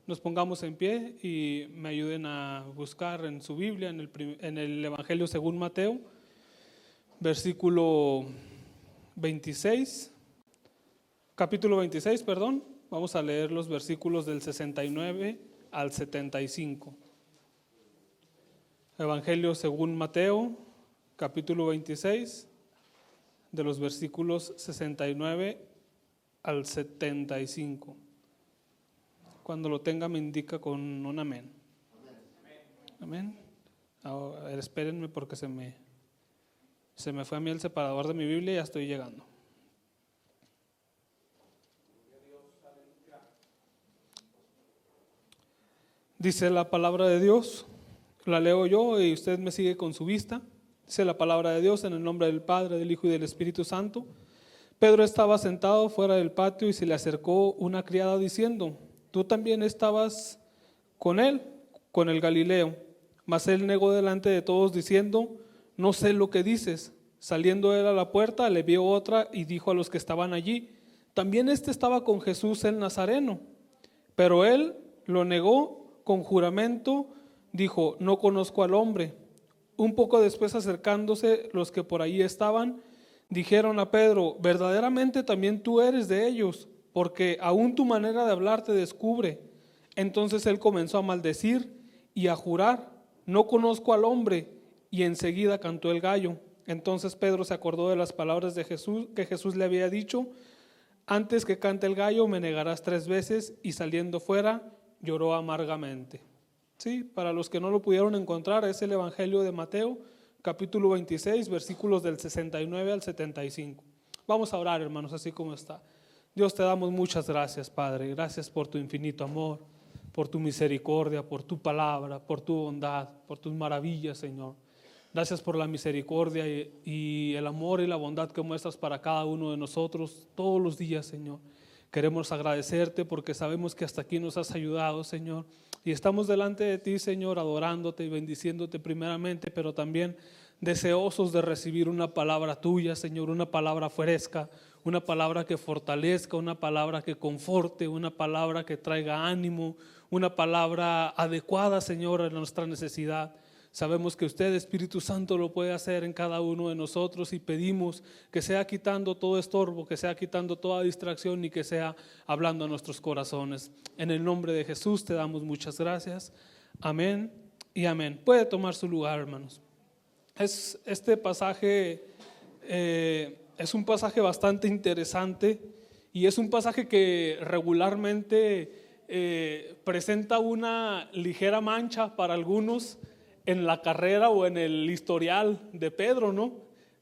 nos pongamos en pie y me ayuden a buscar en su Biblia, en el Evangelio según Mateo, versículo 26, capítulo 26, perdón. Vamos a leer los versículos del 69 al 75. Evangelio según Mateo, capítulo 26, de los versículos 69 al 75. Cuando lo tenga me indica con un amén. Amén. Ahora, espérenme porque se me fue a mí el separador de mi Biblia y ya estoy llegando. Dice la palabra de Dios, la leo yo y usted me sigue con su vista. Dice la palabra de Dios en el nombre del Padre, del Hijo y del Espíritu Santo. Pedro estaba sentado fuera del patio y se le acercó una criada diciendo: tú también estabas con él, con el Galileo. Mas él negó delante de todos diciendo: no sé lo que dices. Saliendo él a la puerta, le vio otra y dijo a los que estaban allí: también estaba con Jesús el Nazareno. Pero él lo negó con juramento, dijo: no conozco al hombre. Un poco después, acercándose los que por allí estaban, dijeron a Pedro: verdaderamente también tú eres de ellos, porque aún tu manera de hablar te descubre. Entonces él comenzó a maldecir y a jurar: no conozco al hombre. Y enseguida cantó el gallo. Entonces Pedro se acordó de las palabras de Jesús, que Jesús le había dicho: antes que cante el gallo me negarás 3 veces. Y saliendo fuera lloró amargamente. Sí, para los que no lo pudieron encontrar, es el Evangelio de Mateo, capítulo 26, versículos del 69 al 75. Vamos a orar, hermanos, así como está. Dios, te damos muchas gracias, Padre. Gracias por tu infinito amor, por tu misericordia, por tu palabra, por tu bondad, por tus maravillas, Señor. Gracias por la misericordia y el amor y la bondad que muestras para cada uno de nosotros todos los días, Señor. Queremos agradecerte porque sabemos que hasta aquí nos has ayudado, Señor. Y estamos delante de ti, Señor, adorándote y bendiciéndote primeramente, pero también deseosos de recibir una palabra tuya, Señor, una palabra fresca, una palabra que fortalezca, una palabra que conforte, una palabra que traiga ánimo, una palabra adecuada, Señor, a nuestra necesidad. Sabemos que usted, Espíritu Santo, lo puede hacer en cada uno de nosotros y pedimos que sea quitando todo estorbo, que sea quitando toda distracción y que sea hablando a nuestros corazones. En el nombre de Jesús te damos muchas gracias. Amén y amén. Puede tomar su lugar, hermanos. Este pasaje es un pasaje bastante interesante y es un pasaje que regularmente presenta una ligera mancha para algunos en la carrera o en el historial de Pedro, ¿no?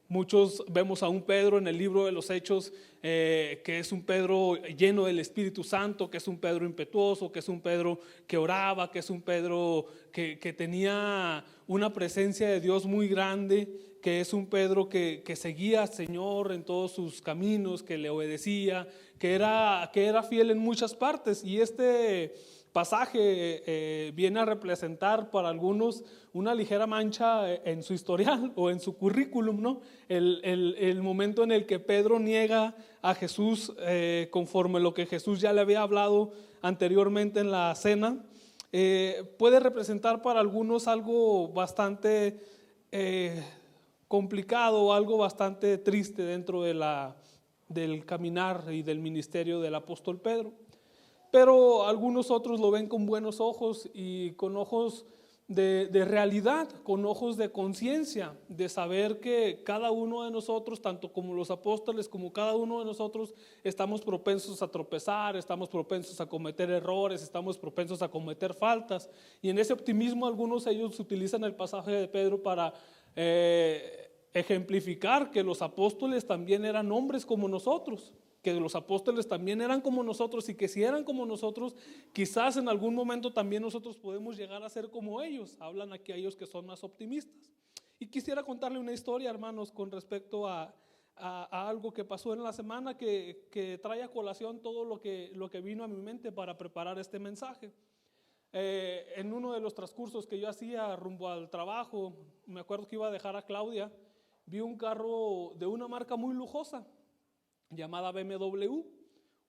Muchos vemos a un Pedro en el libro de los Hechos, que es un Pedro lleno del Espíritu Santo, que es un Pedro impetuoso, que es un Pedro que oraba, que es un Pedro que tenía una presencia de Dios muy grande, que es un Pedro que seguía al Señor en todos sus caminos, que le obedecía, que era fiel en muchas partes. Y este pasaje viene a representar para algunos una ligera mancha en su historial o en su currículum, ¿no? El momento en el que Pedro niega a Jesús conforme lo que Jesús ya le había hablado anteriormente en la cena, puede representar para algunos algo bastante complicado, algo bastante triste dentro del caminar y del ministerio del apóstol Pedro. Pero algunos otros lo ven con buenos ojos y con ojos de realidad, con ojos de conciencia, de saber que cada uno de nosotros, tanto como los apóstoles, como cada uno de nosotros, estamos propensos a tropezar, estamos propensos a cometer errores, estamos propensos a cometer faltas. Y en ese optimismo algunos de ellos utilizan el pasaje de Pedro para ejemplificar que los apóstoles también eran hombres como nosotros, que los apóstoles también eran como nosotros y que si eran como nosotros, quizás en algún momento también nosotros podemos llegar a ser como ellos. Hablan aquí a ellos que son más optimistas. Y quisiera contarle una historia, hermanos, con respecto a algo que pasó en la semana que trae a colación todo lo que vino a mi mente para preparar este mensaje. En uno de los transcursos que yo hacía rumbo al trabajo, me acuerdo que iba a dejar a Claudia, vi un carro de una marca muy lujosa llamada BMW,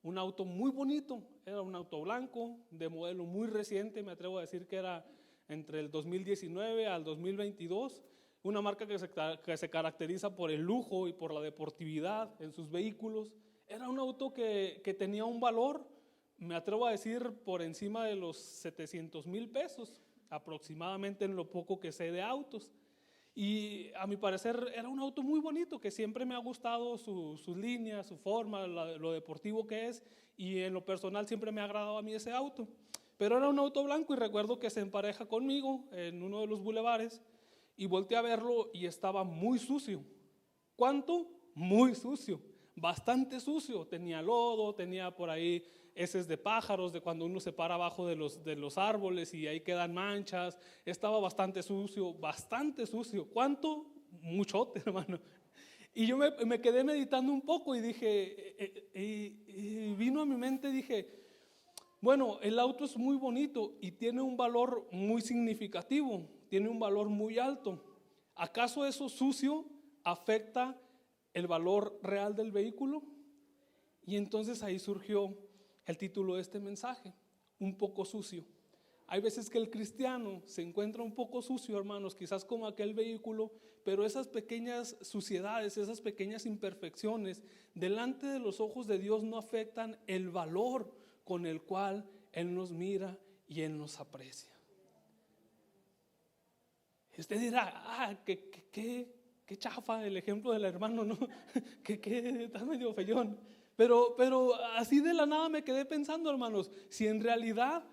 un auto muy bonito, Era un auto blanco de modelo muy reciente, me atrevo a decir que era entre el 2019 al 2022. Una marca que se caracteriza por el lujo y por la deportividad en sus vehículos. Era un auto que tenía un valor, me atrevo a decir, por encima de los 700,000 pesos, aproximadamente, en lo poco que sé de autos. Y a mi parecer era un auto muy bonito, que siempre me ha gustado sus líneas, su forma, lo deportivo que es, y en lo personal siempre me ha agradado a mí ese auto. Pero era un auto blanco y recuerdo que se empareja conmigo en uno de los bulevares y volteé a verlo y estaba muy sucio. ¿Cuánto? Muy sucio, bastante sucio. Tenía lodo, tenía por ahí heces de pájaros, de cuando uno se para abajo de los árboles y ahí quedan manchas. Estaba bastante sucio, bastante sucio. ¿Cuánto? Muchote, hermano. Y yo me quedé meditando un poco y dije, y vino a mi mente, dije, bueno, el auto es muy bonito y tiene un valor muy significativo, tiene un valor muy alto. ¿Acaso eso sucio afecta el valor real del vehículo? Y entonces ahí surgió el título de este mensaje, un poco sucio. Hay veces que el cristiano se encuentra un poco sucio, hermanos, quizás como aquel vehículo, pero esas pequeñas suciedades, esas pequeñas imperfecciones, delante de los ojos de Dios no afectan el valor con el cual Él nos mira y Él nos aprecia. Y usted dirá, qué chafa el ejemplo del hermano, ¿no? que está medio feyón. Pero así de la nada me quedé pensando, hermanos, si en realidad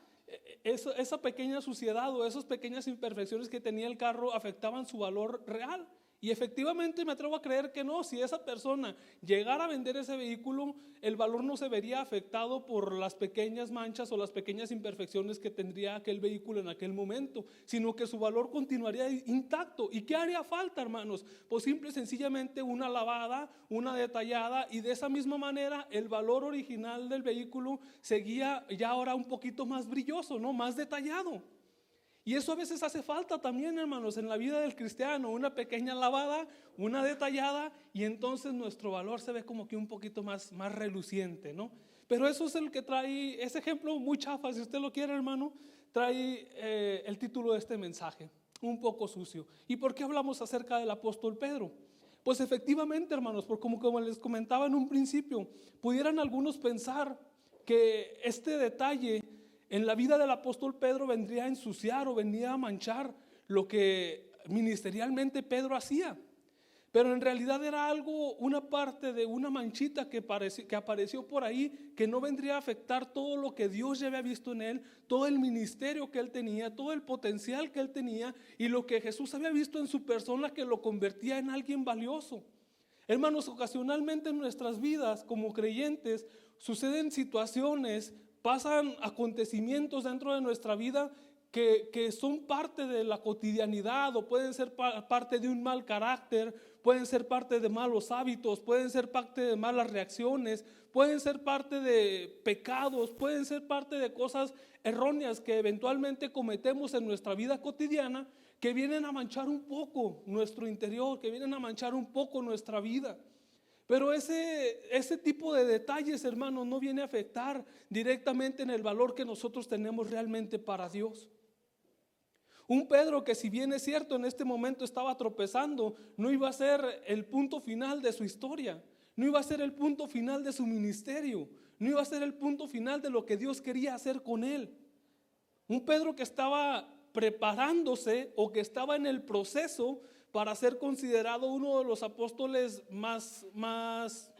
esa pequeña suciedad o esas pequeñas imperfecciones que tenía el carro afectaban su valor real. Y efectivamente me atrevo a creer que no. Si esa persona llegara a vender ese vehículo, el valor no se vería afectado por las pequeñas manchas o las pequeñas imperfecciones que tendría aquel vehículo en aquel momento, sino que su valor continuaría intacto. ¿Y qué haría falta, hermanos? Pues simple y sencillamente una lavada, una detallada, y de esa misma manera el valor original del vehículo seguía ya ahora un poquito más brilloso, ¿no? Más detallado. Y eso a veces hace falta también, hermanos, en la vida del cristiano, una pequeña lavada, una detallada, y entonces nuestro valor se ve como que un poquito más reluciente, ¿no? Pero eso es el que trae, ese ejemplo muy chafa, si usted lo quiere, hermano, trae el título de este mensaje, un poco sucio. ¿Y por qué hablamos acerca del apóstol Pedro? Pues efectivamente, hermanos, porque como les comentaba en un principio, pudieran algunos pensar que este detalle en la vida del apóstol Pedro vendría a ensuciar o vendría a manchar lo que ministerialmente Pedro hacía. Pero en realidad era algo, una parte de una manchita que apareció por ahí, que no vendría a afectar todo lo que Dios ya había visto en él, todo el ministerio que él tenía, todo el potencial que él tenía y lo que Jesús había visto en su persona, que lo convertía en alguien valioso. Hermanos, ocasionalmente en nuestras vidas como creyentes suceden situaciones, pasan acontecimientos dentro de nuestra vida que son parte de la cotidianidad, o pueden ser parte de un mal carácter, pueden ser parte de malos hábitos, pueden ser parte de malas reacciones, pueden ser parte de pecados, pueden ser parte de cosas erróneas que eventualmente cometemos en nuestra vida cotidiana, que vienen a manchar un poco nuestro interior, que vienen a manchar un poco nuestra vida. Pero ese tipo de detalles, hermanos, no viene a afectar directamente en el valor que nosotros tenemos realmente para Dios. Un Pedro que, si bien es cierto, en este momento estaba tropezando, no iba a ser el punto final de su historia, no iba a ser el punto final de su ministerio, no iba a ser el punto final de lo que Dios quería hacer con él. Un Pedro que estaba preparándose o que estaba en el proceso para ser considerado uno de los apóstoles más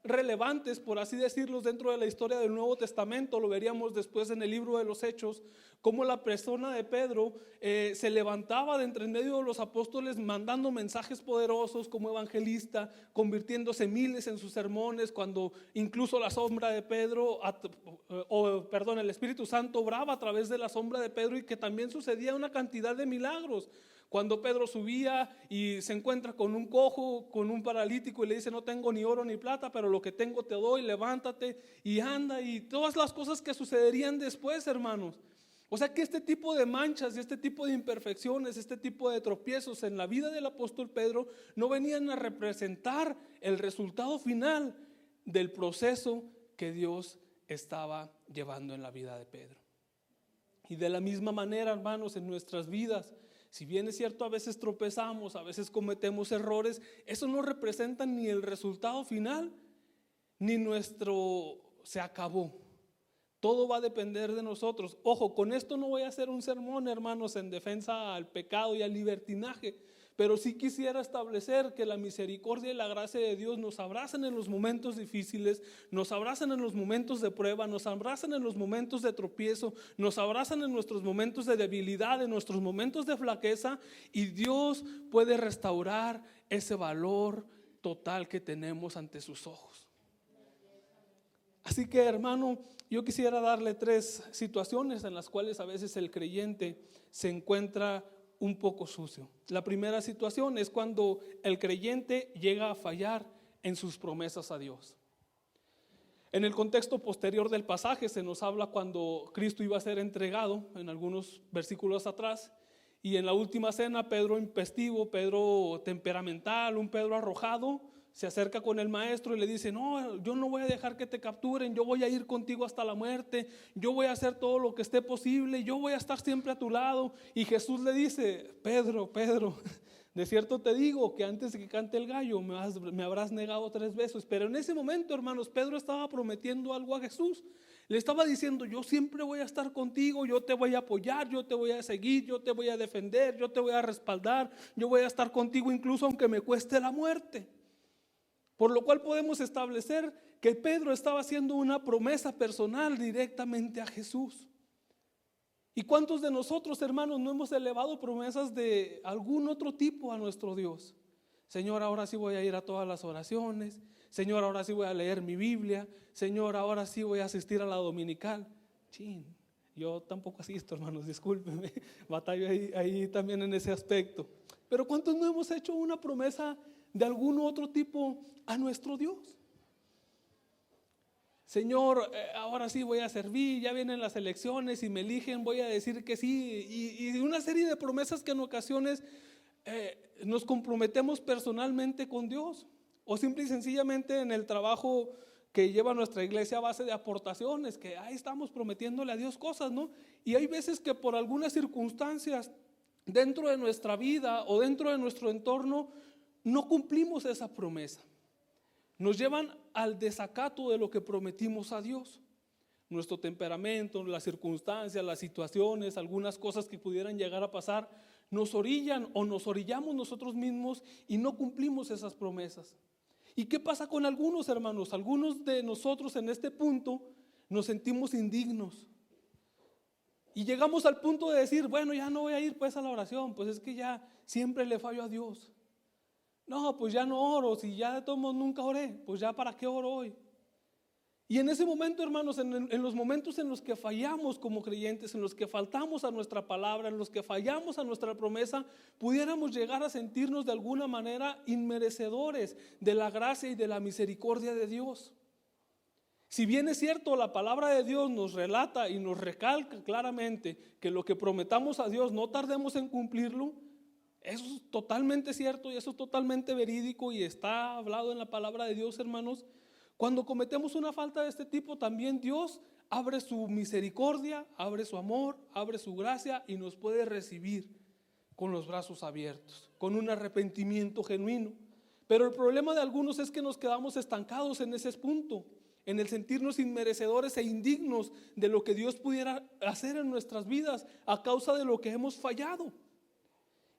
relevantes, por así decirlo, dentro de la historia del Nuevo Testamento. Lo veríamos después en el libro de los Hechos, cómo la persona de Pedro se levantaba de entre en medio de los apóstoles mandando mensajes poderosos como evangelista, convirtiéndose miles en sus sermones, cuando incluso la sombra de Pedro, el Espíritu Santo obraba a través de la sombra de Pedro, y que también sucedía una cantidad de milagros. Cuando Pedro subía y se encuentra con un cojo, con un paralítico, y le dice: no tengo ni oro ni plata, pero lo que tengo te doy, levántate y anda, y todas las cosas que sucederían después, hermanos. O sea que este tipo de manchas y este tipo de imperfecciones, este tipo de tropiezos en la vida del apóstol Pedro no venían a representar el resultado final del proceso que Dios estaba llevando en la vida de Pedro. Y de la misma manera, hermanos, en nuestras vidas, si bien es cierto, a veces tropezamos, a veces cometemos errores, eso no representa ni el resultado final, ni nuestro se acabó. Todo va a depender de nosotros. Ojo, con esto no voy a hacer un sermón, hermanos, en defensa al pecado y al libertinaje, pero sí quisiera establecer que la misericordia y la gracia de Dios nos abrazan en los momentos difíciles, nos abrazan en los momentos de prueba, nos abrazan en los momentos de tropiezo, nos abrazan en nuestros momentos de debilidad, en nuestros momentos de flaqueza, y Dios puede restaurar ese valor total que tenemos ante sus ojos. Así que, hermano, yo quisiera darle 3 situaciones en las cuales a veces el creyente se encuentra un poco sucio. La primera situación es cuando el creyente llega a fallar en sus promesas a Dios. En el contexto posterior del pasaje se nos habla cuando Cristo iba a ser entregado, en algunos versículos atrás, y en la última cena Pedro impestivo, Pedro temperamental, un Pedro arrojado, se acerca con el maestro y le dice: no, yo no voy a dejar que te capturen, yo voy a ir contigo hasta la muerte, yo voy a hacer todo lo que esté posible, yo voy a estar siempre a tu lado. Y Jesús le dice: Pedro, de cierto te digo que antes de que cante el gallo me habrás negado 3 veces. Pero en ese momento, hermanos, Pedro estaba prometiendo algo a Jesús. Le estaba diciendo: yo siempre voy a estar contigo, yo te voy a apoyar, yo te voy a seguir, yo te voy a defender, yo te voy a respaldar, yo voy a estar contigo incluso aunque me cueste la muerte. Por lo cual podemos establecer que Pedro estaba haciendo una promesa personal directamente a Jesús. ¿Y cuántos de nosotros, hermanos, no hemos elevado promesas de algún otro tipo a nuestro Dios? Señor, ahora sí voy a ir a todas las oraciones. Señor, ahora sí voy a leer mi Biblia. Señor, ahora sí voy a asistir a la dominical. Chin, yo tampoco asisto, hermanos, discúlpenme. Batallo ahí también en ese aspecto. Pero ¿cuántos no hemos hecho una promesa de algún otro tipo a nuestro Dios? Señor, ahora sí voy a servir, ya vienen las elecciones y me eligen, voy a decir que sí, y una serie de promesas que en ocasiones nos comprometemos personalmente con Dios, o simple y sencillamente en el trabajo que lleva nuestra iglesia a base de aportaciones, que ahí estamos prometiéndole a Dios cosas, ¿no? Y hay veces que por algunas circunstancias dentro de nuestra vida o dentro de nuestro entorno no cumplimos esa promesa. Nos llevan al desacato de lo que prometimos a Dios. Nuestro temperamento, las circunstancias, las situaciones, algunas cosas que pudieran llegar a pasar, nos orillan o nos orillamos nosotros mismos y no cumplimos esas promesas. ¿Y qué pasa con algunos, hermanos? Algunos de nosotros en este punto nos sentimos indignos. Y llegamos al punto de decir: bueno, ya no voy a ir pues a la oración, pues es que ya siempre le fallo a Dios. No, pues ya no oro, si ya de todos modos nunca oré, pues ya para qué oro hoy. Y en ese momento, hermanos, en los momentos en los que fallamos como creyentes, en los que faltamos a nuestra palabra, en los que fallamos a nuestra promesa, pudiéramos llegar a sentirnos de alguna manera inmerecedores de la gracia y de la misericordia de Dios. Si bien es cierto, la palabra de Dios nos relata y nos recalca claramente que lo que prometamos a Dios no tardemos en cumplirlo, eso es totalmente cierto y eso es totalmente verídico y está hablado en la palabra de Dios, hermanos. Cuando cometemos una falta de este tipo, también Dios abre su misericordia, abre su amor, abre su gracia y nos puede recibir con los brazos abiertos, con un arrepentimiento genuino. Pero el problema de algunos es que nos quedamos estancados en ese punto, en el sentirnos inmerecedores e indignos de lo que Dios pudiera hacer en nuestras vidas a causa de lo que hemos fallado.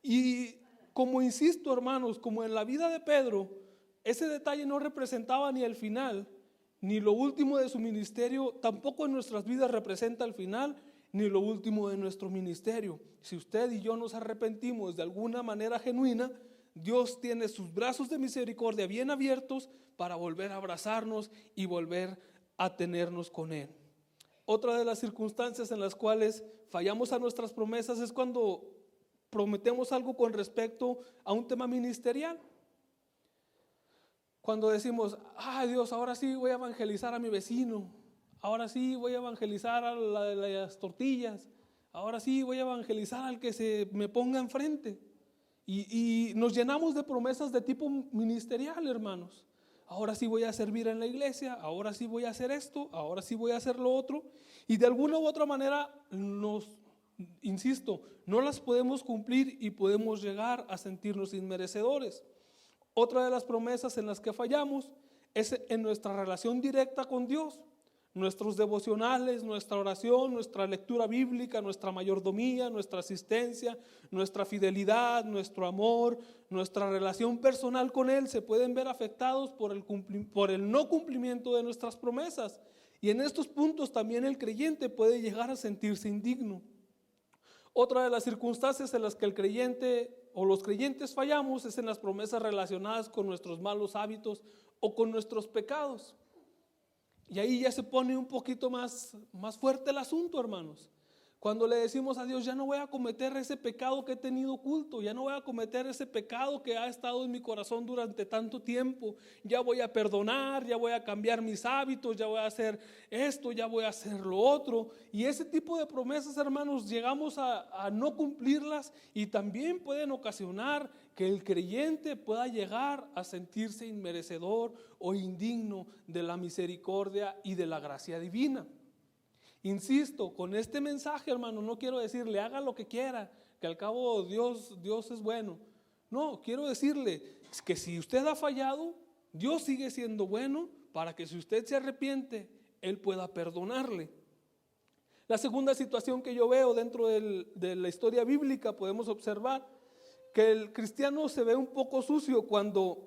Y como insisto, hermanos, como en la vida de Pedro, ese detalle no representaba ni el final, ni lo último de su ministerio, tampoco en nuestras vidas representa el final, ni lo último de nuestro ministerio. Si usted y yo nos arrepentimos de alguna manera genuina, Dios tiene sus brazos de misericordia bien abiertos para volver a abrazarnos y volver a tenernos con Él. Otra de las circunstancias en las cuales fallamos a nuestras promesas es cuando prometemos algo con respecto a un tema ministerial. Cuando decimos: ay Dios, ahora sí voy a evangelizar a mi vecino, ahora sí voy a evangelizar a las tortillas, ahora sí voy a evangelizar al que se me ponga enfrente. Y nos llenamos de promesas de tipo ministerial, hermanos. ahora sí voy a servir en la iglesia, ahora sí voy a hacer esto, ahora sí voy a hacer lo otro. Y de alguna u otra manera insisto, no las podemos cumplir y podemos llegar a sentirnos inmerecedores. Otra de las promesas en las que fallamos es en nuestra relación directa con Dios. Nuestros devocionales, nuestra oración, nuestra lectura bíblica, nuestra mayordomía, nuestra asistencia, nuestra fidelidad, nuestro amor, nuestra relación personal con Él se pueden ver afectados por el no cumplimiento de nuestras promesas. Y en estos puntos también el creyente puede llegar a sentirse indigno. Otra de las circunstancias en las que el creyente o los creyentes fallamos es en las promesas relacionadas con nuestros malos hábitos o con nuestros pecados. Y ahí ya se pone un poquito más fuerte el asunto, hermanos. Cuando le decimos a Dios, ya no voy a cometer ese pecado que he tenido oculto, ya no voy a cometer ese pecado que ha estado en mi corazón durante tanto tiempo, ya voy a perdonar, ya voy a cambiar mis hábitos, ya voy a hacer esto, ya voy a hacer lo otro. Y ese tipo de promesas, hermanos, llegamos a no cumplirlas y también pueden ocasionar que el creyente pueda llegar a sentirse inmerecedor o indigno de la misericordia y de la gracia divina. Insisto, con este mensaje, hermano, no quiero decirle haga lo que quiera, que al cabo Dios es bueno. No, quiero decirle que si usted ha fallado, Dios sigue siendo bueno para que si usted se arrepiente, Él pueda perdonarle. La segunda situación que yo veo dentro de la historia bíblica, podemos observar que el cristiano se ve un poco sucio cuando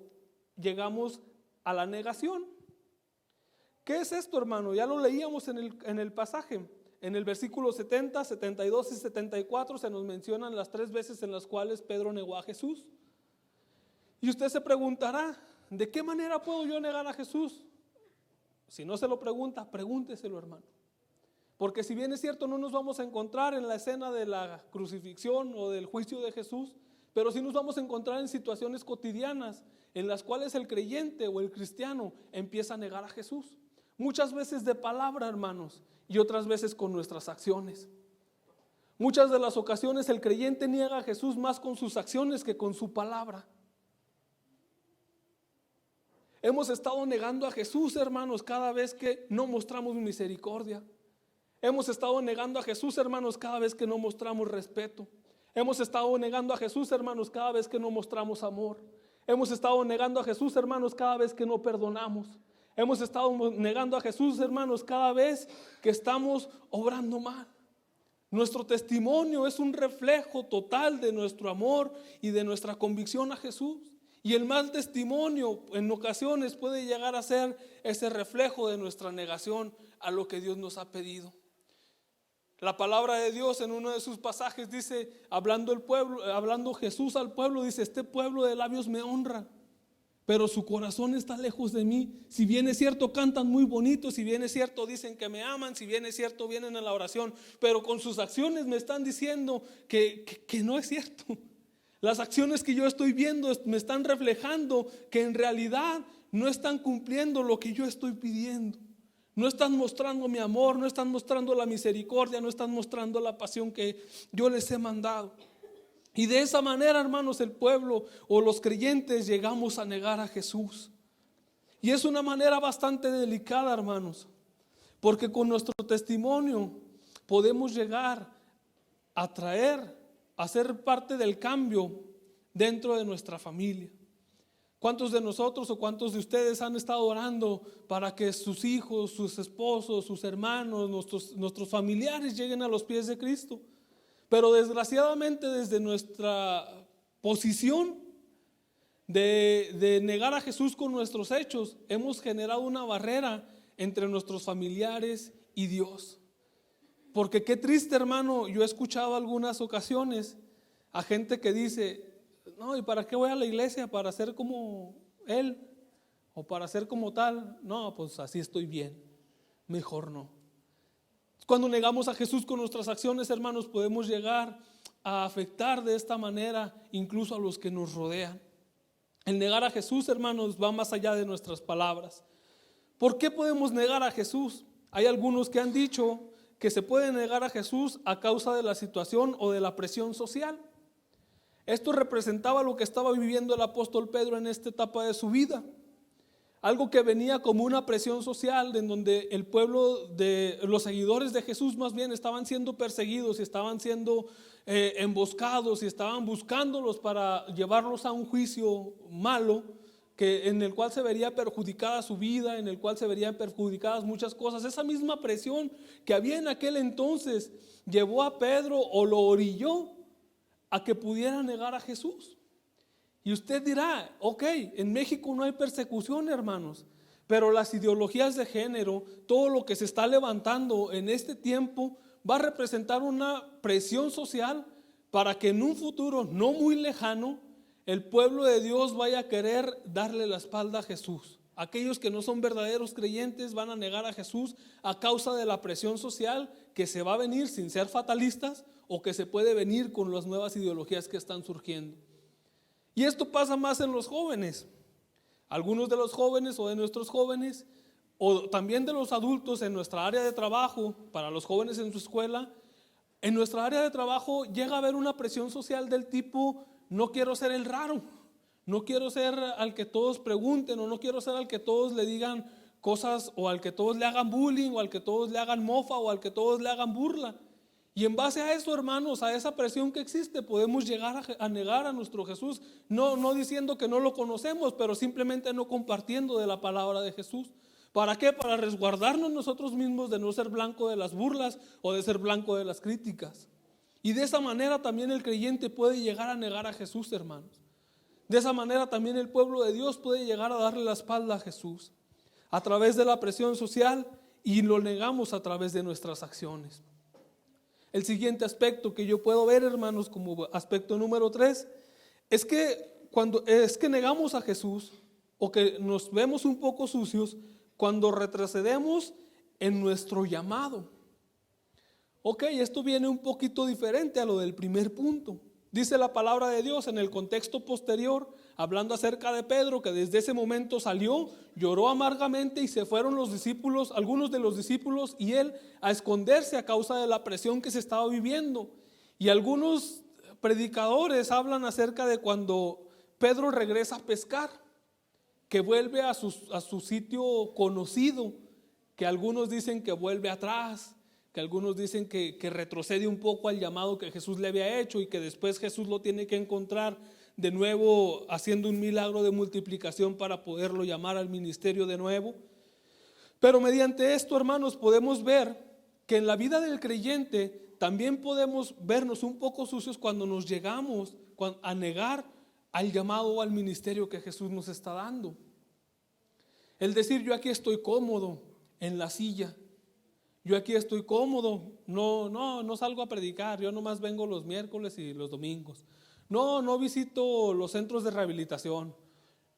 llegamos a la negación. ¿Qué es esto, hermano? Ya lo leíamos en el pasaje. En el versículo 70, 72 y 74 se nos mencionan las 3 veces en las cuales Pedro negó a Jesús. Y usted se preguntará, ¿de qué manera puedo yo negar a Jesús? Si no se lo pregunta, pregúnteselo, hermano. Porque si bien es cierto, no nos vamos a encontrar en la escena de la crucifixión o del juicio de Jesús, pero sí nos vamos a encontrar en situaciones cotidianas en las cuales el creyente o el cristiano empieza a negar a Jesús. Muchas veces de palabra, hermanos, y otras veces con nuestras acciones. Muchas de las ocasiones el creyente niega a Jesús más con sus acciones que con su palabra. Hemos estado negando a Jesús, hermanos, cada vez que no mostramos misericordia. Hemos estado negando a Jesús, hermanos, cada vez que no mostramos respeto. Hemos estado negando a Jesús, hermanos, cada vez que no mostramos amor. Hemos estado negando a Jesús, hermanos, cada vez que no perdonamos. Hemos estado negando a Jesús, hermanos, cada vez que estamos obrando mal. Nuestro testimonio es un reflejo total de nuestro amor y de nuestra convicción a Jesús. Y el mal testimonio en ocasiones puede llegar a ser ese reflejo de nuestra negación a lo que Dios nos ha pedido. La palabra de Dios en uno de sus pasajes dice, hablando Jesús al pueblo, dice, este pueblo de labios me honra, pero su corazón está lejos de mí. Si bien es cierto, cantan muy bonito, si bien es cierto, dicen que me aman, si bien es cierto, vienen a la oración, pero con sus acciones me están diciendo que no es cierto. Las acciones que yo estoy viendo me están reflejando que en realidad no están cumpliendo lo que yo estoy pidiendo. No están mostrando mi amor, no están mostrando la misericordia, no están mostrando la pasión que yo les he mandado. Y de esa manera, hermanos, el pueblo o los creyentes llegamos a negar a Jesús. Y es una manera bastante delicada, hermanos, porque con nuestro testimonio podemos llegar a ser parte del cambio dentro de nuestra familia. ¿Cuántos de nosotros o cuántos de ustedes han estado orando para que sus hijos, sus esposos, sus hermanos, nuestros familiares lleguen a los pies de Cristo? Pero desgraciadamente desde nuestra posición de negar a Jesús con nuestros hechos, hemos generado una barrera entre nuestros familiares y Dios. Porque qué triste, hermano, yo he escuchado algunas ocasiones a gente que dice, no, ¿y para qué voy a la iglesia? ¿Para ser como él? ¿O para ser como tal? No, pues así estoy bien, mejor no. Cuando negamos a Jesús con nuestras acciones, hermanos, podemos llegar a afectar de esta manera incluso a los que nos rodean. El negar a Jesús, hermanos, va más allá de nuestras palabras. ¿Por qué podemos negar a Jesús? Hay algunos que han dicho que se puede negar a Jesús a causa de la situación o de la presión social. Esto representaba lo que estaba viviendo el apóstol Pedro en esta etapa de su vida. algo que venía como una presión social en donde el pueblo de los seguidores de Jesús más bien estaban siendo perseguidos y estaban siendo emboscados y estaban buscándolos para llevarlos a un juicio malo, en el cual se vería perjudicada su vida, en el cual se verían perjudicadas muchas cosas. Esa misma presión que había en aquel entonces llevó a Pedro o lo orilló a que pudiera negar a Jesús. Y usted dirá, ok, en México no hay persecución, hermanos, pero las ideologías de género, todo lo que se está levantando en este tiempo, va a representar una presión social para que en un futuro no muy lejano el pueblo de Dios vaya a querer darle la espalda a Jesús. Aquellos que no son verdaderos creyentes van a negar a Jesús a causa de la presión social que se va a venir sin ser fatalistas o que se puede venir con las nuevas ideologías que están surgiendo. Y esto pasa más en los jóvenes. Algunos de los jóvenes o de nuestros jóvenes o también de los adultos en nuestra área de trabajo, para los jóvenes en su escuela, en nuestra área de trabajo llega a haber una presión social del tipo: no quiero ser el raro, no quiero ser al que todos pregunten, o no quiero ser al que todos le digan cosas, o al que todos le hagan bullying, o al que todos le hagan mofa, o al que todos le hagan burla. Y en base a eso, hermanos, a esa presión que existe, podemos llegar a negar a nuestro Jesús, no diciendo que no lo conocemos, pero simplemente no compartiendo de la palabra de Jesús. ¿Para qué? Para resguardarnos nosotros mismos de no ser blanco de las burlas o de ser blanco de las críticas. Y de esa manera también el creyente puede llegar a negar a Jesús, hermanos. De esa manera también el pueblo de Dios puede llegar a darle la espalda a Jesús a través de la presión social, y lo negamos a través de nuestras acciones. El siguiente aspecto que yo puedo ver, hermanos, como aspecto número 3, es que cuando negamos a Jesús, o que nos vemos un poco sucios cuando retrocedemos en nuestro llamado. Ok, esto viene un poquito diferente a lo del primer punto. Dice la palabra de Dios en el contexto posterior, hablando acerca de Pedro, que desde ese momento salió, lloró amargamente y se fueron los discípulos, algunos de los discípulos y él, a esconderse a causa de la presión que se estaba viviendo. Y algunos predicadores hablan acerca de cuando Pedro regresa a pescar, que vuelve a su sitio conocido, que algunos dicen que vuelve atrás, que algunos dicen que retrocede un poco al llamado que Jesús le había hecho, y que después Jesús lo tiene que encontrar de nuevo haciendo un milagro de multiplicación para poderlo llamar al ministerio de nuevo. Pero mediante esto, hermanos, podemos ver que en la vida del creyente también podemos vernos un poco sucios cuando nos llegamos a negar al llamado o al ministerio que Jesús nos está dando. El decir: yo aquí estoy cómodo en la silla, yo aquí estoy cómodo, no salgo a predicar, yo nomás vengo los miércoles y los domingos, no visito los centros de rehabilitación,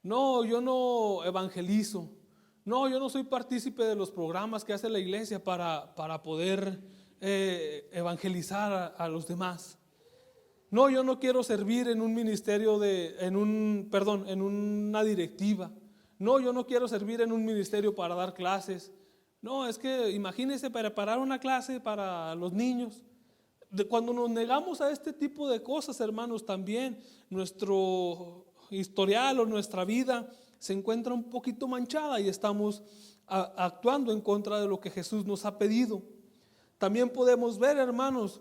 yo no evangelizo, yo no soy partícipe de los programas que hace la iglesia para poder evangelizar a los demás. Yo no quiero servir en un ministerio en una directiva. Yo no quiero servir en un ministerio para dar clases. Es que imagínense preparar una clase para los niños. Cuando nos negamos a este tipo de cosas, hermanos, también nuestro historial o nuestra vida se encuentra un poquito manchada y estamos actuando en contra de lo que Jesús nos ha pedido. También podemos ver, hermanos,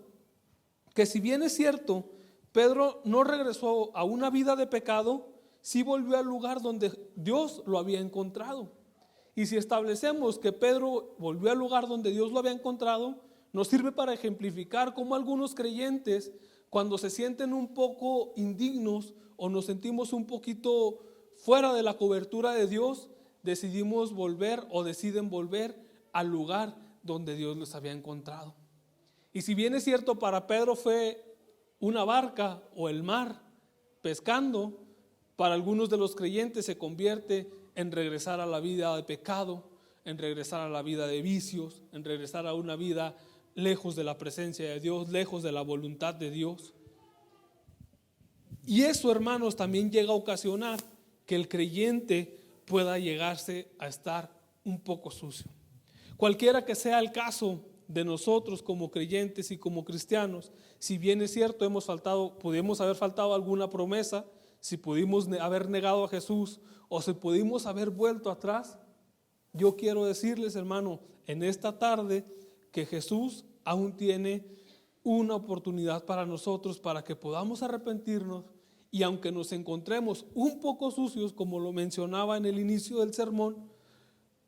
que si bien es cierto, Pedro no regresó a una vida de pecado, sí volvió al lugar donde Dios lo había encontrado. Y si establecemos que Pedro volvió al lugar donde Dios lo había encontrado, nos sirve para ejemplificar cómo algunos creyentes, cuando se sienten un poco indignos o nos sentimos un poquito fuera de la cobertura de Dios, decidimos volver o deciden volver al lugar donde Dios los había encontrado. Y si bien es cierto, para Pedro fue una barca o el mar pescando, para algunos de los creyentes se convierte en regresar a la vida de pecado, en regresar a la vida de vicios, en regresar a una vida lejos de la presencia de Dios, lejos de la voluntad de Dios. Y eso, hermanos, también llega a ocasionar que el creyente pueda llegarse a estar un poco sucio. Cualquiera que sea el caso de nosotros como creyentes y como cristianos, si bien es cierto podemos haber faltado alguna promesa, si pudimos haber negado a Jesús o si pudimos haber vuelto atrás, yo quiero decirles, hermano, en esta tarde que Jesús aún tiene una oportunidad para nosotros, para que podamos arrepentirnos, y aunque nos encontremos un poco sucios, como lo mencionaba en el inicio del sermón,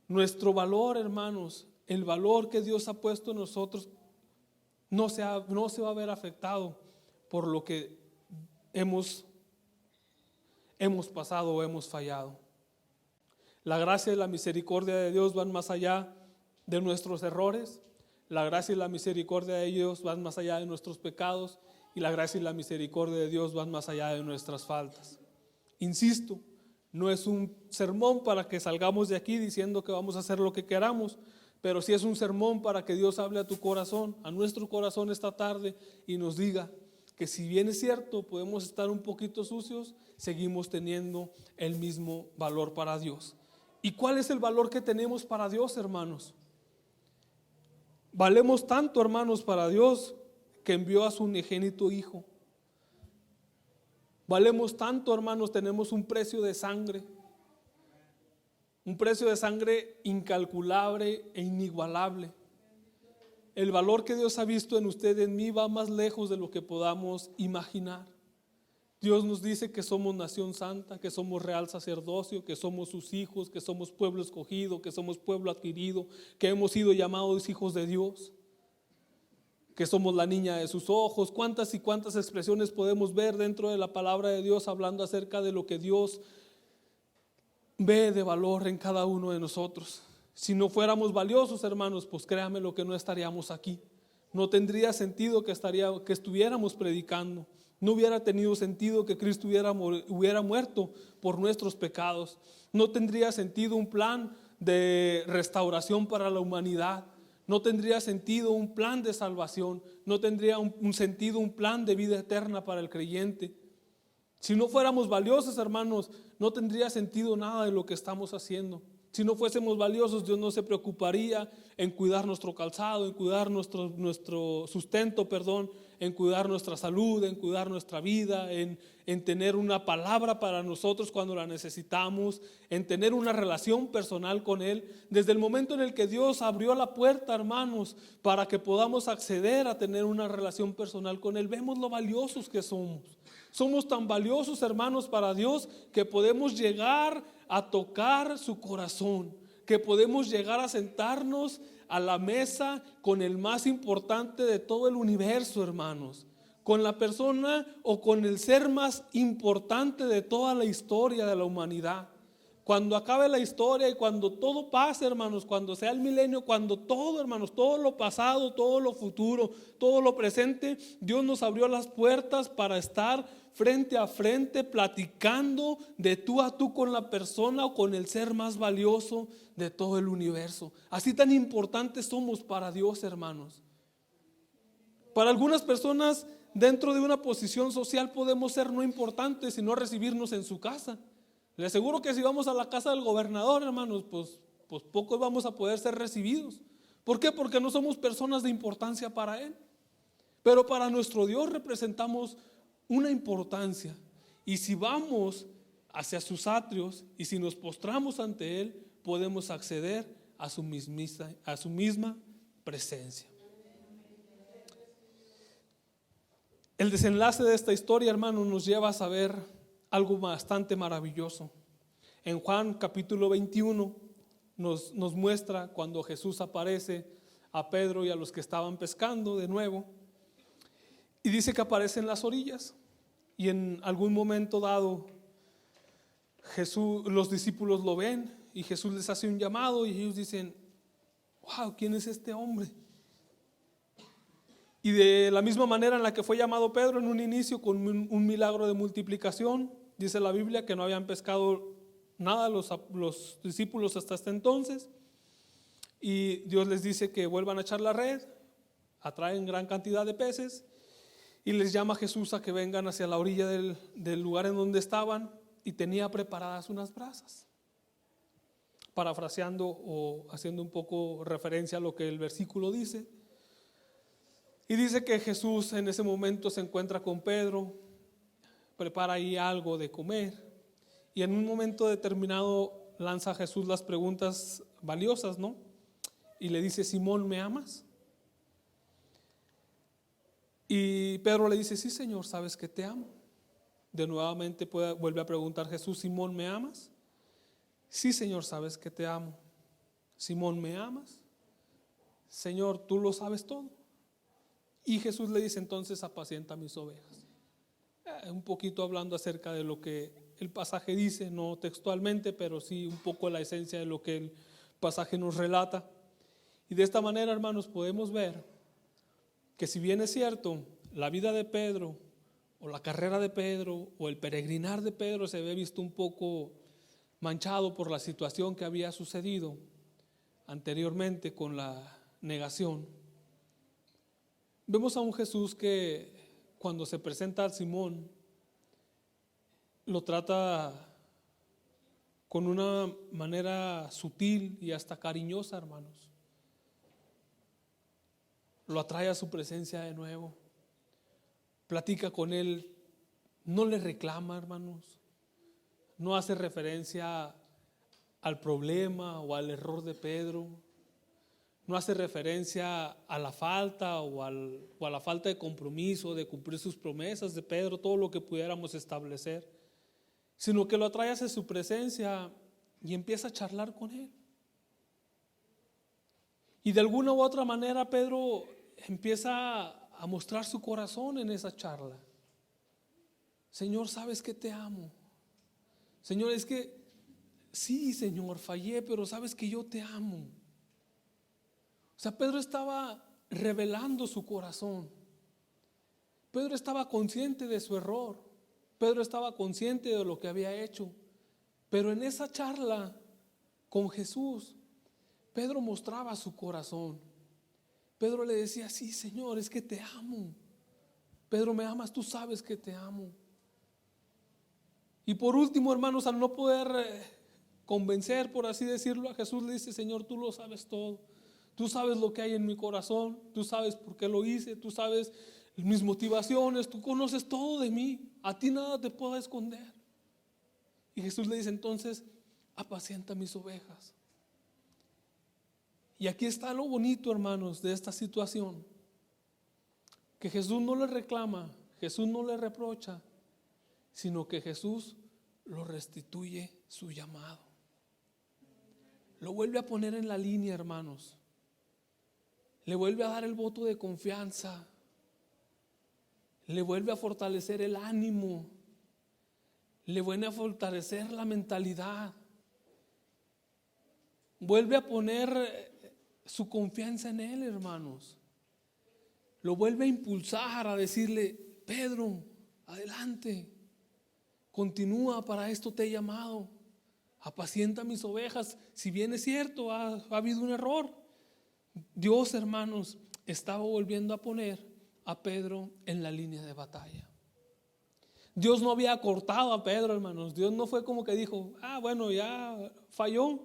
nuestro valor, hermanos, el valor que Dios ha puesto en nosotros no se va a ver afectado por lo que hemos pasado o hemos fallado. La gracia y la misericordia de Dios van más allá de nuestros errores. La gracia y la misericordia de Dios van más allá de nuestros pecados, y la gracia y la misericordia de Dios van más allá de nuestras faltas. Insisto, no es un sermón para que salgamos de aquí diciendo que vamos a hacer lo que queramos, pero sí es un sermón para que Dios hable a tu corazón, a nuestro corazón esta tarde, y nos diga que si bien es cierto, podemos estar un poquito sucios, seguimos teniendo el mismo valor para Dios. ¿Y cuál es el valor que tenemos para Dios, hermanos? Valemos tanto, hermanos, para Dios, que envió a su unigénito Hijo. Valemos tanto, hermanos, tenemos un precio de sangre incalculable e inigualable. El valor que Dios ha visto en usted y en mí va más lejos de lo que podamos imaginar. Dios nos dice que somos nación santa, que somos real sacerdocio, que somos sus hijos, que somos pueblo escogido, que somos pueblo adquirido, que hemos sido llamados hijos de Dios, que somos la niña de sus ojos. Cuántas y cuántas expresiones podemos ver dentro de la palabra de Dios hablando acerca de lo que Dios ve de valor en cada uno de nosotros. Si no fuéramos valiosos, hermanos, pues créanme lo que no estaríamos aquí. No tendría sentido que estuviéramos predicando. No hubiera tenido sentido que Cristo hubiera muerto por nuestros pecados. No tendría sentido un plan de restauración para la humanidad. No tendría sentido un plan de salvación. No tendría un sentido un plan de vida eterna para el creyente. Si no fuéramos valiosos, hermanos, no tendría sentido nada de lo que estamos haciendo. Si no fuésemos valiosos, Dios no se preocuparía en cuidar nuestro calzado, en cuidar nuestro sustento, en cuidar nuestra salud, en cuidar nuestra vida, en tener una palabra para nosotros cuando la necesitamos, en tener una relación personal con Él. Desde el momento en el que Dios abrió la puerta, hermanos, para que podamos acceder a tener una relación personal con Él, vemos lo valiosos que somos. Somos tan valiosos, hermanos, para Dios, que podemos llegar a tocar su corazón, que podemos llegar a sentarnos a la mesa con el más importante de todo el universo, hermanos, con la persona o con el ser más importante de toda la historia de la humanidad. Cuando acabe la historia y cuando todo pase, hermanos, cuando sea el milenio, cuando todo, hermanos, todo lo pasado, todo lo futuro, todo lo presente, Dios nos abrió las puertas para estar frente a frente platicando de tú a tú con la persona o con el ser más valioso de todo el universo. Así tan importantes somos para Dios, hermanos. Para algunas personas dentro de una posición social podemos ser no importantes y no recibirnos en su casa. Les aseguro que si vamos a la casa del gobernador, hermanos, pues pocos vamos a poder ser recibidos. ¿Por qué? Porque no somos personas de importancia para Él. Pero para nuestro Dios representamos una importancia. Y si vamos hacia sus atrios y si nos postramos ante Él, podemos acceder a su misma presencia. El desenlace de esta historia, hermanos, nos lleva a saber algo bastante maravilloso. En Juan capítulo 21 nos muestra cuando Jesús aparece a Pedro y a los que estaban pescando de nuevo, y dice que aparece en las orillas, y en algún momento dado los discípulos lo ven y Jesús les hace un llamado y ellos dicen: wow, ¿quién es este hombre? Y de la misma manera en la que fue llamado Pedro en un inicio con un milagro de multiplicación, dice la Biblia que no habían pescado nada los discípulos hasta este entonces, y Dios les dice que vuelvan a echar la red, atraen gran cantidad de peces, y les llama a Jesús a que vengan hacia la orilla del lugar en donde estaban, y tenía preparadas unas brasas. Parafraseando o haciendo un poco referencia a lo que el versículo dice. Y dice que Jesús en ese momento se encuentra con Pedro. prepara ahí algo de comer y en un momento determinado lanza a Jesús las preguntas valiosas, ¿no? Y le dice: Simón, ¿me amas? Y Pedro le dice: sí, Señor, sabes que te amo. De nuevamente vuelve a preguntar Jesús: Simón, ¿me amas? Sí, Señor, sabes que te amo. Simón, ¿me amas? Señor, tú lo sabes todo. Y Jesús le dice: entonces apacienta mis ovejas. Un poquito hablando acerca de lo que el pasaje dice, no textualmente, pero sí un poco la esencia de lo que el pasaje nos relata. Y de esta manera, hermanos, podemos ver que si bien es cierto, la vida de Pedro o la carrera de Pedro o el peregrinar de Pedro se ve visto un poco manchado por la situación que había sucedido anteriormente con la negación, vemos a un Jesús que cuando se presenta a Simón lo trata con una manera sutil y hasta cariñosa, hermanos. Lo atrae a su presencia de nuevo, platica con él, no le reclama, hermanos, no hace referencia al problema o al error de Pedro, no hace referencia a la falta o a la falta de compromiso de cumplir sus promesas de Pedro, todo lo que pudiéramos establecer, sino que lo atrae hacia su presencia y empieza a charlar con él. Y de alguna u otra manera Pedro empieza a mostrar su corazón en esa charla. Señor, sabes que te amo. Señor, es que sí, Señor, fallé, pero sabes que yo te amo. O sea, Pedro estaba revelando su corazón. Pedro estaba consciente de su error. Pedro estaba consciente de lo que había hecho. Pero en esa charla con Jesús, Pedro mostraba su corazón. Pedro le decía: sí, Señor, es que te amo. Pedro, me amas, tú sabes que te amo. Y por último, hermanos, al no poder convencer, por así decirlo, a Jesús le dice: Señor, tú lo sabes todo. Tú sabes lo que hay en mi corazón, tú sabes por qué lo hice, tú sabes mis motivaciones, tú conoces todo de mí, a ti nada te puedo esconder. Y Jesús le dice: entonces apacienta mis ovejas. Y aquí está lo bonito, hermanos, de esta situación, que Jesús no le reclama, Jesús no le reprocha, sino que Jesús lo restituye su llamado. Lo vuelve a poner en la línea, hermanos. Le vuelve a dar el voto de confianza. Le vuelve a fortalecer el ánimo. Le vuelve a fortalecer la mentalidad. Vuelve a poner su confianza en él, hermanos. Lo vuelve a impulsar a decirle: Pedro, adelante. Continúa, para esto te he llamado. Apacienta mis ovejas. Si bien es cierto, ha habido un error. Dios, hermanos, estaba volviendo a poner a Pedro en la línea de batalla. Dios no había cortado a Pedro, hermanos. Dios no fue como que dijo: bueno, ya falló,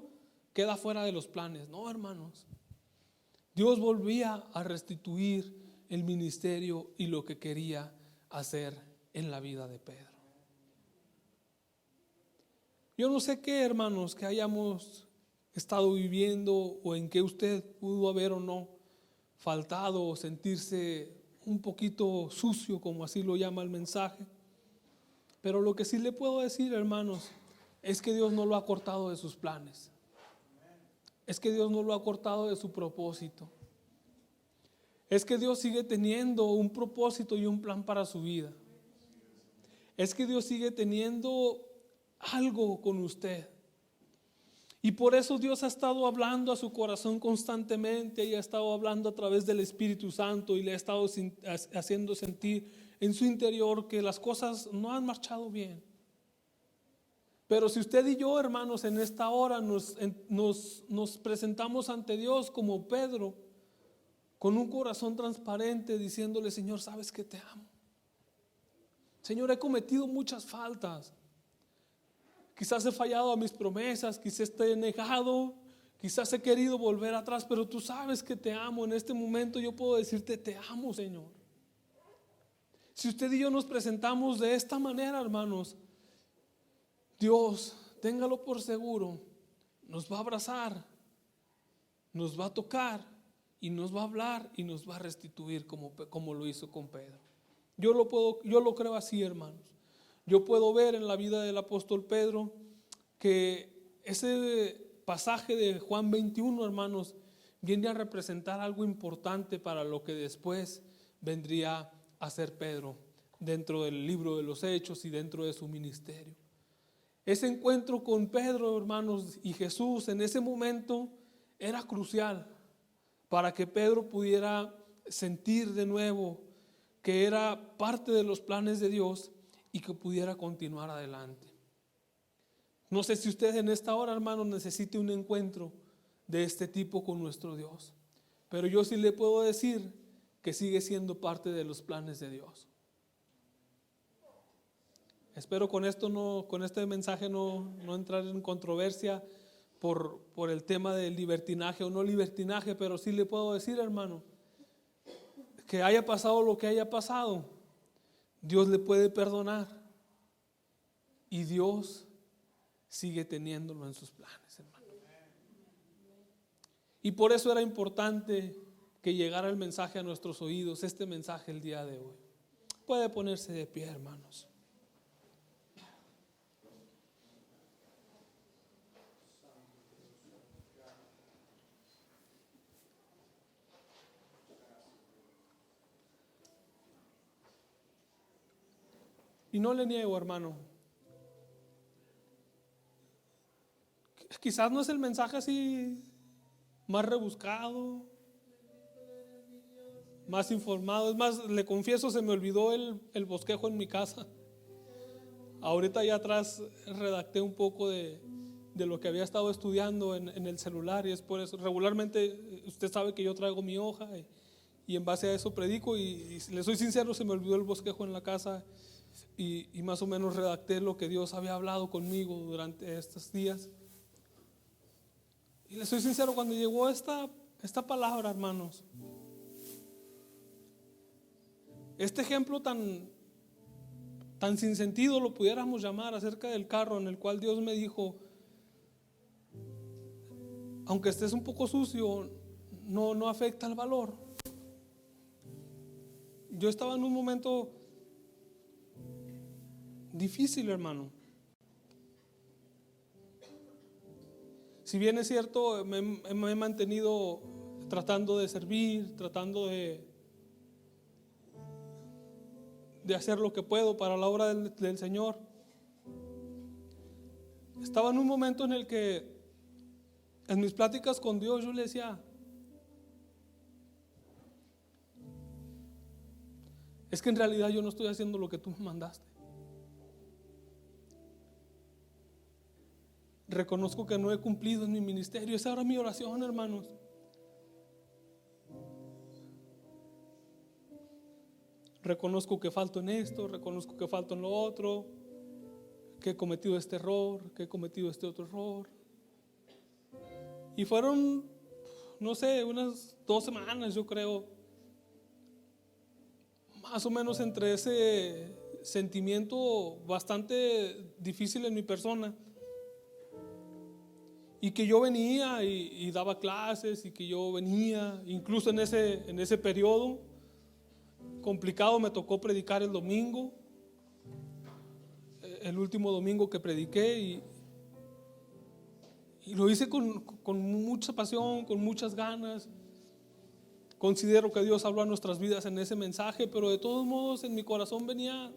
queda fuera de los planes. No, hermanos. Dios volvía a restituir el ministerio y lo que quería hacer en la vida de Pedro. Yo no sé qué, hermanos, que hayamos estado viviendo o en que usted pudo haber o no faltado o sentirse un poquito sucio, como así lo llama el mensaje. Pero lo que sí le puedo decir, hermanos, es que Dios no lo ha cortado de sus planes. Es que Dios no lo ha cortado de su propósito. Es que Dios sigue teniendo un propósito y un plan para su vida. Es que Dios sigue teniendo algo con usted. Y por eso Dios ha estado hablando a su corazón constantemente y ha estado hablando a través del Espíritu Santo y le ha estado haciendo sentir en su interior que las cosas no han marchado bien. Pero si usted y yo, hermanos, en esta hora nos presentamos ante Dios como Pedro, con un corazón transparente, diciéndole: Señor, sabes que te amo. Señor, he cometido muchas faltas. Quizás he fallado a mis promesas, quizás te he negado, quizás he querido volver atrás, pero tú sabes que te amo. En este momento yo puedo decirte: te amo, Señor. Si usted y yo nos presentamos de esta manera, hermanos, Dios, téngalo por seguro, nos va a abrazar, nos va a tocar y nos va a hablar y nos va a restituir como lo hizo con Pedro. Yo lo creo así, hermanos. Yo puedo ver en la vida del apóstol Pedro que ese pasaje de Juan 21, hermanos, viene a representar algo importante para lo que después vendría a ser Pedro dentro del libro de los Hechos y dentro de su ministerio. Ese encuentro con Pedro, hermanos, y Jesús en ese momento era crucial para que Pedro pudiera sentir de nuevo que era parte de los planes de Dios y que pudiera continuar adelante. No sé si usted en esta hora, hermanos, necesite un encuentro de este tipo con nuestro Dios, pero yo sí le puedo decir que sigue siendo parte de los planes de Dios. Espero con este mensaje no entrar en controversia por el tema del libertinaje o no libertinaje, pero sí le puedo decir, hermano, que haya pasado lo que haya pasado, Dios le puede perdonar y Dios sigue teniéndolo en sus planes, hermano. Y por eso era importante que llegara el mensaje a nuestros oídos, este mensaje el día de hoy. Puede ponerse de pie, hermanos. Y no le niego, hermano, quizás no es el mensaje así más rebuscado, más informado. Es más, le confieso, se me olvidó el bosquejo en mi casa. Ahorita ya atrás redacté un poco de lo que había estado estudiando en el celular, y es por eso. Regularmente usted sabe que yo traigo mi hoja y en base a eso predico, y le soy sincero, se me olvidó el bosquejo en la casa. Y más o menos redacté lo que Dios había hablado conmigo durante estos días. Y les soy sincero, cuando llegó esta palabra, hermanos, este ejemplo tan sin sentido lo pudiéramos llamar, acerca del carro en el cual Dios me dijo, aunque estés un poco sucio, no afecta el valor. Yo estaba en un momento difícil, hermano. Si bien es cierto, me he mantenido tratando de servir, tratando de hacer lo que puedo para la obra del Señor. Estaba en un momento en el que en mis pláticas con Dios yo le decía, es que en realidad yo no estoy haciendo lo que tú me mandaste. Reconozco que no he cumplido en mi ministerio. Esa era mi oración, hermanos. Reconozco que falto en esto, reconozco que falto en lo otro, que he cometido este error, que he cometido este otro error. Y fueron, no sé, unas 2 semanas, yo creo, más o menos, entre ese sentimiento bastante difícil en mi persona, y que yo venía y daba clases, y que yo venía, incluso en ese periodo complicado, me tocó predicar el domingo, el último domingo que prediqué, y lo hice con mucha pasión, con muchas ganas. Considero que Dios habló a nuestras vidas en ese mensaje, pero de todos modos en mi corazón venía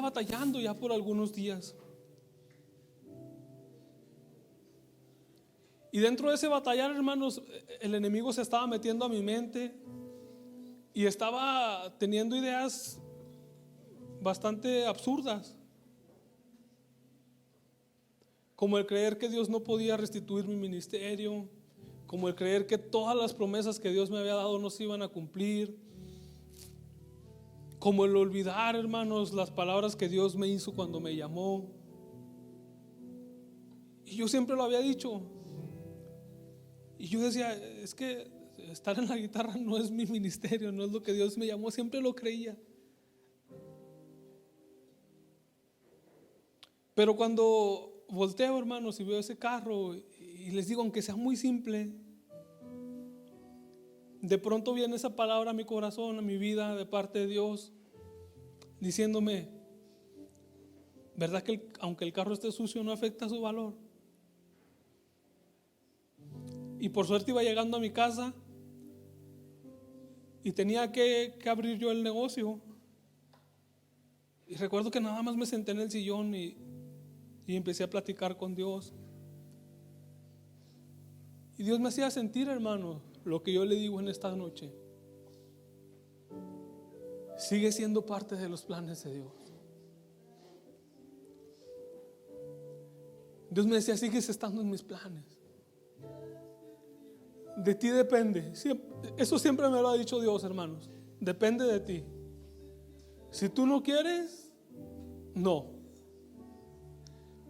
batallando ya por algunos días. Y dentro de ese batallar, hermanos, el enemigo se estaba metiendo a mi mente y estaba teniendo ideas bastante absurdas, como el creer que Dios no podía restituir mi ministerio, como el creer que todas las promesas que Dios me había dado no se iban a cumplir, como el olvidar, hermanos, las palabras que Dios me hizo cuando me llamó. Y yo siempre lo había dicho. Y yo decía, es que estar en la guitarra no es mi ministerio, no es lo que Dios me llamó, siempre lo creía. Pero cuando volteo, hermanos, y veo ese carro y les digo, aunque sea muy simple, de pronto viene esa palabra a mi corazón, a mi vida, de parte de Dios, diciéndome, ¿verdad que aunque el carro esté sucio no afecta su valor? Y por suerte iba llegando a mi casa y tenía que abrir yo el negocio. Y recuerdo que nada más me senté en el sillón y empecé a platicar con Dios. Y Dios me hacía sentir, hermano, lo que yo le digo en esta noche. Sigue siendo parte de los planes de Dios. Dios me decía, sigues estando en mis planes. De ti depende. Eso siempre me lo ha dicho Dios, hermanos. Depende de ti. Si tú no quieres, no.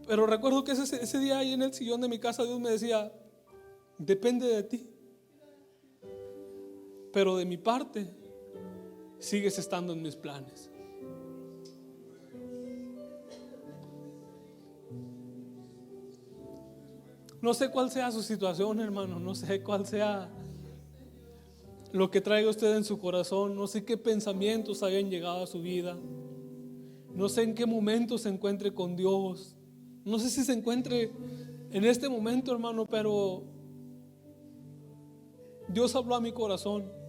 Pero recuerdo que ese día ahí en el sillón de mi casa Dios me decía, depende de ti. Pero de mi parte, sigues estando en mis planes. No sé cuál sea su situación, hermano. No sé cuál sea lo que traiga usted en su corazón. No sé qué pensamientos hayan llegado a su vida. No sé en qué momento se encuentre con Dios. No sé si se encuentre en este momento, hermano, pero Dios habló a mi corazón.